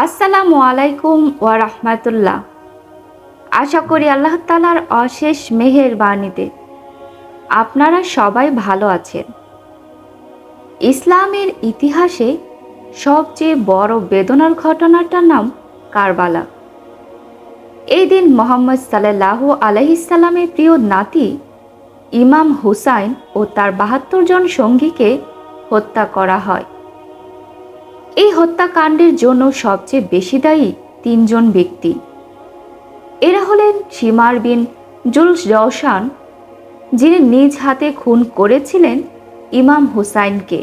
আসসালামু আলাইকুম ওয়া রাহমাতুল্লাহ। আশা করি আল্লাহ তাআলার অশেষ মেহেরবানিতে আপনারা সবাই ভালো আছেন। ইসলামের ইতিহাসে সবচেয়ে বড় বেদনার ঘটনাটার নাম কারবালা। এই দিন মুহাম্মদ সাল্লাল্লাহু আলাইহিস সালামের প্রিয় নাতি ইমাম হুসাইন ও তার ৭২ জন সঙ্গীকে হত্যা করা হয়। এই হত্যাকাণ্ডের জন্য সবচেয়ে বেশি দায়ী ৩ জন ব্যক্তি। এরা হলেন শিমার বিন জুলজওশান, যিনি নিজ হাতে খুন করেছিলেন ইমাম হুসাইনকে।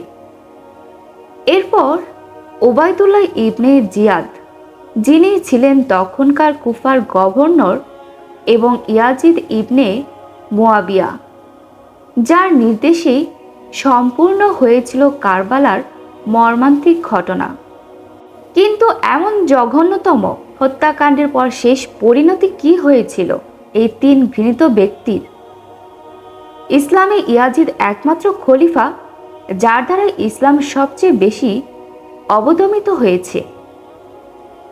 এরপর ওবায়দুল্লাহ ইবনে জিয়াদ, যিনি ছিলেন তখনকার কুফার গভর্নর, এবং ইয়াজিদ ইবনে মুয়াবিয়া, যার নির্দেশেই সম্পূর্ণ হয়েছিল কারবালার মর্মান্তিক ঘটনা। কিন্তু এমন জঘন্যতম হত্যাকাণ্ডের পর শেষ পরিণতি কি হয়েছিল এই ৩ ঘৃণিত ব্যক্তির? ইসলামে ইয়াজিদ একমাত্র খলিফা যার দ্বারা ইসলাম সবচেয়ে বেশি অবদমিত হয়েছে।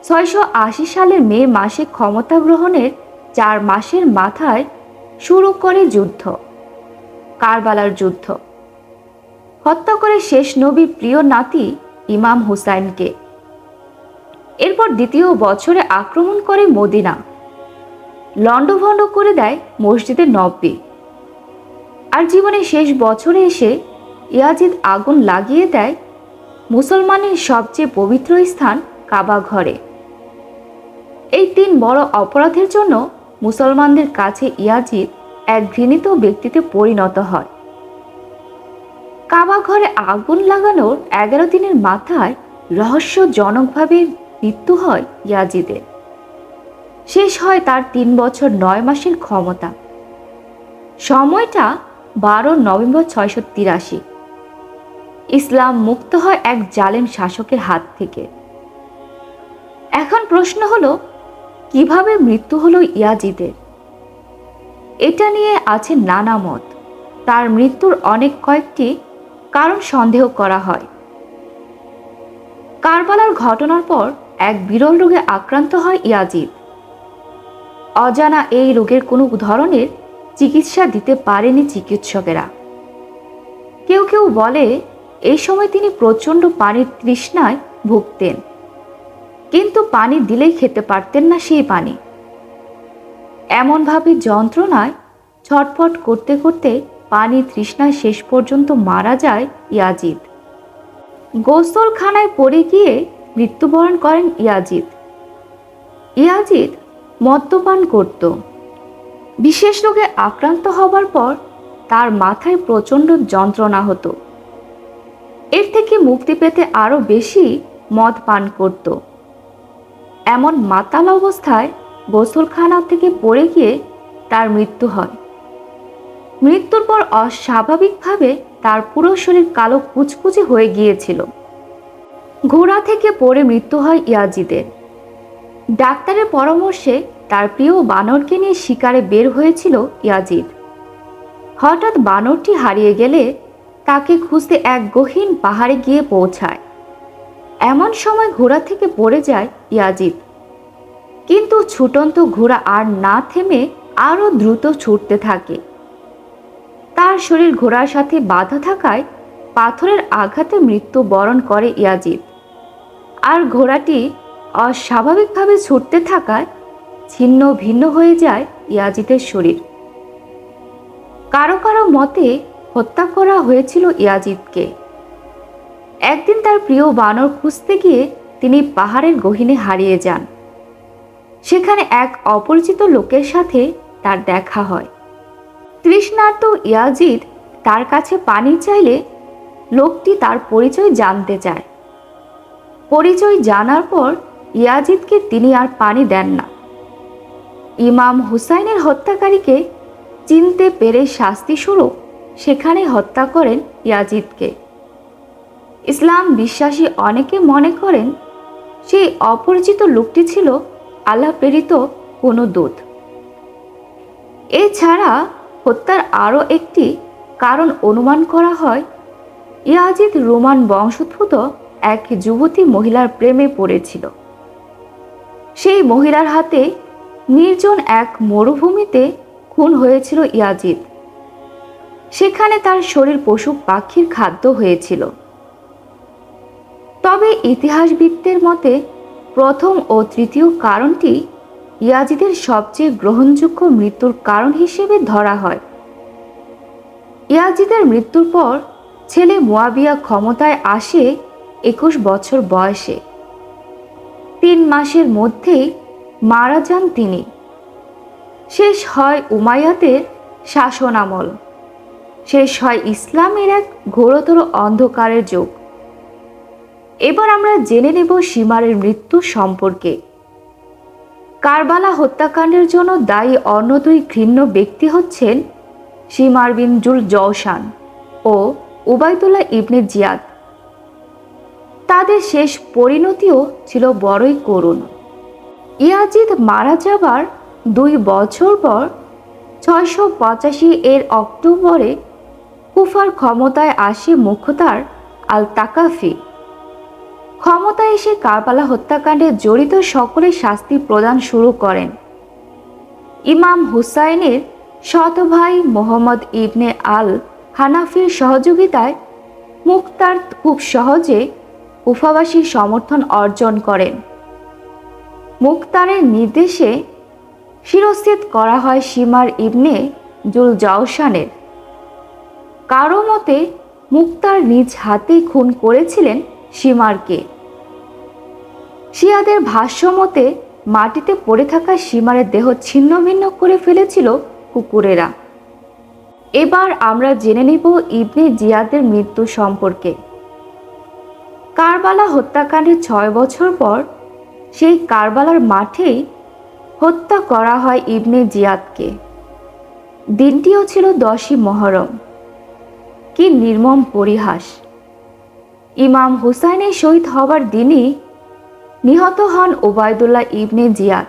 ৬৮০ সালের মে মাসে ক্ষমতা গ্রহণের ৪ মাসের মাথায় শুরু করে যুদ্ধ, কারবালার যুদ্ধ। হত্যা করে শেষ নবী প্রিয় নাতি ইমাম হুসাইনকে। এরপর দ্বিতীয় বছরে আক্রমণ করে মদিনা, লণ্ডভণ্ড করে দেয় মসজিদে নববী। আর জীবনের শেষ বছরে এসে ইয়াজিদ আগুন লাগিয়ে দেয় মুসলমানের সবচেয়ে পবিত্র স্থান কাবা ঘরে। এই ৩ বড় অপরাধের জন্য মুসলমানদের কাছে ইয়াজিদ এক ঘৃণিত ব্যক্তিতে পরিণত হয়। কাবা ঘরে আগুন লাগানোর ১১ দিনের মাথায় রহস্যজনকভাবে মৃত্যু হয় ইয়াজিদের। শেষ হয় তার ৩ বছর ৯ মাসের ক্ষমতা। সময়টা ১২ নভেম্বর ৬৮৩। ইসলাম মুক্ত হয় এক জালেম শাসকের হাত থেকে। এখন প্রশ্ন হলো, কিভাবে মৃত্যু হলো ইয়াজিদের? এটা নিয়ে আছে নানা মত। তার মৃত্যুর অনেক কয়েকটি কারণ সন্দেহ করা হয়। কারবালার ঘটনার পর এক বিরল রোগে আক্রান্ত হয় ইয়াজিদ। অজানা এই রোগের কোনো ধরনের চিকিৎসা দিতে পারেনি চিকিৎসকেরা। কেউ কেউ বলে এই সময় তিনি প্রচণ্ড পানির তৃষ্ণায় ভুগতেন, কিন্তু পানি দিলেই খেতে পারতেন না সেই পানি। এমনভাবে যন্ত্রণায় ছটফট করতে করতে পানি তৃষ্ণায় শেষ পর্যন্ত মারা যায় ইয়াজিদ। গোসলখানায় পড়ে গিয়ে মৃত্যুবরণ করেন ইয়াজিদ। ইয়াজিদ মদ্যপান করত। বিশেষ রোগে আক্রান্ত হবার পর তার মাথায় প্রচণ্ড যন্ত্রণা হতো। এর থেকে মুক্তি পেতে আরও বেশি মদ পান করত। এমন মাতাল অবস্থায় গোসলখানা থেকে পড়ে গিয়ে তার মৃত্যু হয়। মৃত্যুর পর অস্বাভাবিকভাবে তার পুরো শরীর কালো কুচকুচে হয়ে গিয়েছিল। ঘোড়া থেকে পড়ে মৃত্যু হয় ইয়াজিদের। ডাক্তারের পরামর্শে তার প্রিয় বানরকে নিয়ে শিকারে বের হয়েছিল ইয়াজিদ। হঠাৎ বানরটি হারিয়ে গেলে তাকে খুঁজতে এক গহীন পাহাড়ে গিয়ে পৌঁছায়। এমন সময় ঘোড়া থেকে পড়ে যায় ইয়াজিদ, কিন্তু ছুটন্ত ঘোড়া আর না থেমে আরও দ্রুত ছুটতে থাকে। তার শরীর ঘোড়ার সাথে বাঁধা থাকায় পাথরের আঘাতে মৃত্যুবরণ করে ইয়াজিদ। আর ঘোড়াটি অস্বাভাবিকভাবে ছুটতে থাকায় ছিন্ন ভিন্ন হয়ে যায় ইয়াজিদের শরীর। কারো কারো মতে হত্যা করা হয়েছিল ইয়াজিদকে। একদিন তার প্রিয় বানর খুঁজতে গিয়ে তিনি পাহাড়ের গহীনে হারিয়ে যান। সেখানে এক অপরিচিত লোকের সাথে তার দেখা হয়। তৃষ্ণার্ত ইয়াজিদ তার কাছে পানি চাইলে লোকটি তার পরিচয় জানতে চায়। পরিচয় জানার পর ইয়াজিদকে তিনি আর পানি দেন না। ইমাম হুসাইনের হত্যাকারীকে চিনতে পেরে শাস্তিস্বরূপ সেখানে হত্যা করেন ইয়াজিদকে। ইসলাম বিশ্বাসী অনেকে মনে করেন সেই অপরিচিত লোকটি ছিল আল্লাহ প্রেরিত কোনো দূত। এছাড়া হত্যার আরও একটি কারণ অনুমান করা হয়, ইয়াজিদ রোমান বংশোদ্ভূত এক যুবতী মহিলার প্রেমে পড়েছিল। সেই মহিলার হাতে নির্জন এক মরুভূমিতে খুন হয়েছিল ইয়াজিদ। সেখানে তার শরীর পশু পাখির খাদ্য হয়েছিল। তবে ইতিহাসবিদদের মতে প্রথম ও তৃতীয় কারণটি ইয়াজিদের সবচেয়ে গ্রহণযোগ্য মৃত্যুর কারণ হিসেবে ধরা হয়। ইয়াজিদের মৃত্যুর পর ছেলে মুয়াবিয়া ক্ষমতায় আসে 21 বছর বয়সে। 3 মাসের মধ্যেই মারা যান তিনি। শেষ হয় উমাইয়াদের শাসনামল, শেষ হয় ইসলামের এক ঘোরতর অন্ধকারের যুগ। এবার আমরা জেনে নেব শিমারের মৃত্যু সম্পর্কে। কারবালা হত্যাকাণ্ডের জন্য দায়ী অন্য 2 ঘৃণ্য ব্যক্তি হচ্ছেন শিমার বিন জুল জওশান ও উবাইদুল্লাহ ইবনে জিয়াদ। তাদের শেষ পরিণতিও ছিল বড়ই করুণ। ইয়াজিদ মারা যাবার 2 বছর পর 685 এর অক্টোবরে কুফার ক্ষমতায় আসে মুখতার আল তাকাফি। ক্ষমতায় এসে কারবালা হত্যাকাণ্ডে জড়িত সকলে শাস্তি প্রদান শুরু করেন। ইমাম হুসাইনের সৎ ভাই মোহাম্মদ ইবনে আল হানাফির সহযোগিতায় মুখতার খুব সহজে কুফাবাসীর সমর্থন অর্জন করেন। মুখতারের নির্দেশে শিরচ্ছেদ করা হয় শিমার ইবনে জুল জওশানের। কারো মতে মুখতার নিজ হাতেই খুন করেছিলেন শিমারকে। শিয়াদের ভাষ্য মতে মাটিতে পড়ে থাকা শিমারের দেহ ছিন্ন ভিন্ন করে ফেলেছিল কুকুরেরা। এবার আমরা জেনে নিব ইবনে জিয়াদের মৃত্যু সম্পর্কে। কারবালা হত্যাকাণ্ডের 6 বছর পর সেই কারবালার মাঠেই হত্যা করা হয় ইবনে জিয়াদকে। দিনটিও ছিল 10ই মহরম। কি নির্মম পরিহাস! ইমাম হুসাইনের শহীদ হবার দিনই নিহত হন ওবায়দুল্লাহ ইবনে জিয়াদ।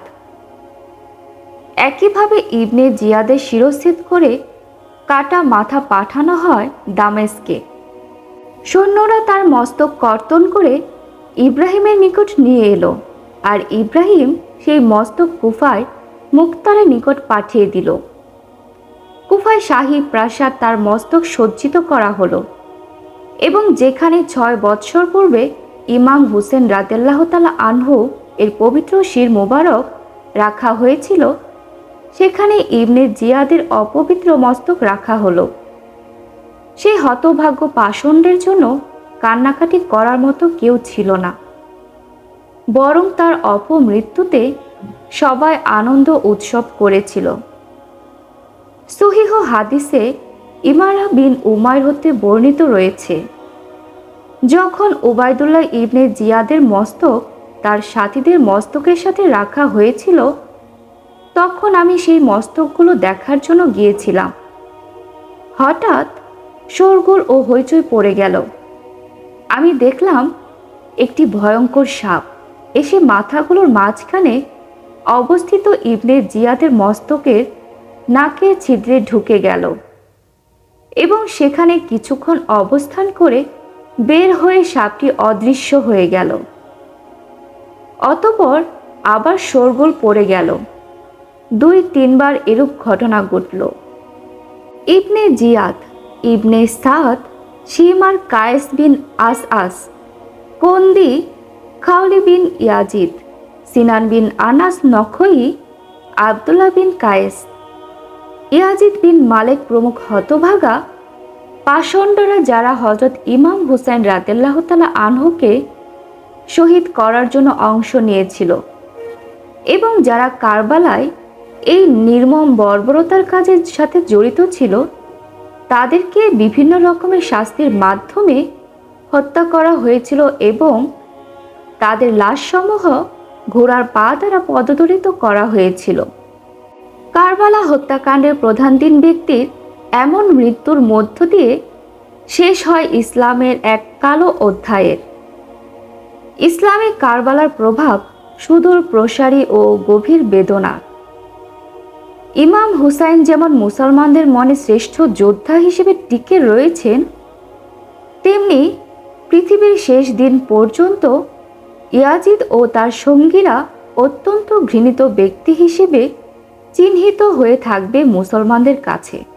একইভাবে ইবনে জিয়াদের শিরচ্ছেদ করে কাটা মাথা পাঠানো হয় দামেস্কে। সৈন্যরা তার মস্তক কর্তন করে ইব্রাহিমের নিকট নিয়ে এলো, আর ইব্রাহিম সেই মস্তক কুফায় মুখতারের নিকট পাঠিয়ে দিল। কুফায় শাহী প্রাসাদ তার মস্তক সজ্জিত করা হলো এবং যেখানে 6 বৎসর পূর্বে ইমাম হুসেন রাদিয়াল্লাহু তাআলা আনহু এর পবিত্র শির মোবারক রাখা হয়েছিল, সেখানে ইবনে জিয়াদের অপবিত্র মস্তক রাখা হলো। সেই হতভাগ্য পাষণ্ডের জন্য কান্নাকাটি করার মতো কেউ ছিল না, বরং তার অপমৃত্যুতে সবাই আনন্দ উৎসব করেছিল। সহিহ হাদিসে ইমারা বিন উমাইর হতে বর্ণিত রয়েছে, যখন উবাইদুল্লাহ ইবনে জিয়াদের মস্তক তার সাথীদের মস্তকের সাথে রাখা হয়েছিল, তখন আমি সেই মস্তকগুলো দেখার জন্য গিয়েছিলাম। হঠাৎ শোরগোল ও হইচই পড়ে গেল। আমি দেখলাম একটি ভয়ঙ্কর সাপ এসে মাথাগুলোর মাঝখানে অবস্থিত ইবনে জিয়াদের মস্তকের নাকের ছিদ্রে ঢুকে গেল এবং সেখানে কিছুক্ষণ অবস্থান করে বের হয়ে সাপটি অদৃশ্য হয়ে গেল। অতঃপর আবার শোরগোল পড়ে গেল। 2-3 বার এরূপ ঘটনা ঘটল। ইবনে জিয়াদ, ইবনে সাদ, শিমার কায়েস বিন আস, কন্দি, খাওলি বিন ইয়াজিদ, সিনান বিন আনাস নখই, আবদুল্লাহ বিন কায়েস, ইয়াজিদ বিন মালেক প্রমুখ হতভাগা পাষণ্ডরা যারা হযরত ইমাম হুসাইন রাদিয়াল্লাহু তাআলা আনহুকে শহীদ করার জন্য অংশ নিয়েছিল এবং যারা কারবালায় এই নির্মম বর্বরতার কাজের সাথে জড়িত ছিল, তাদেরকে বিভিন্ন রকমের শাস্তির মাধ্যমে হত্যা করা হয়েছিল এবং তাদের লাশসমূহ ঘোড়ার পা দ্বারা পদদলিত করা হয়েছিল। কারবালা হত্যাকাণ্ডের প্রধান 3 ব্যক্তির এমন মৃত্যুর মধ্য দিয়ে শেষ হয় ইসলামের এক কালো অধ্যায়ের। ইসলামে কারবালার প্রভাব সুদূর প্রসারী ও গভীর বেদনা। ইমাম হুসাইন যেমন মুসলমানদের মনে শ্রেষ্ঠ যোদ্ধা হিসেবে টিকে রয়েছেন, তেমনি পৃথিবীর শেষ দিন পর্যন্ত ইয়াজিদ ও তার সঙ্গীরা অত্যন্ত ঘৃণিত ব্যক্তি হিসেবে চিহ্নিত হয়ে থাকবে মুসলমানদের কাছে।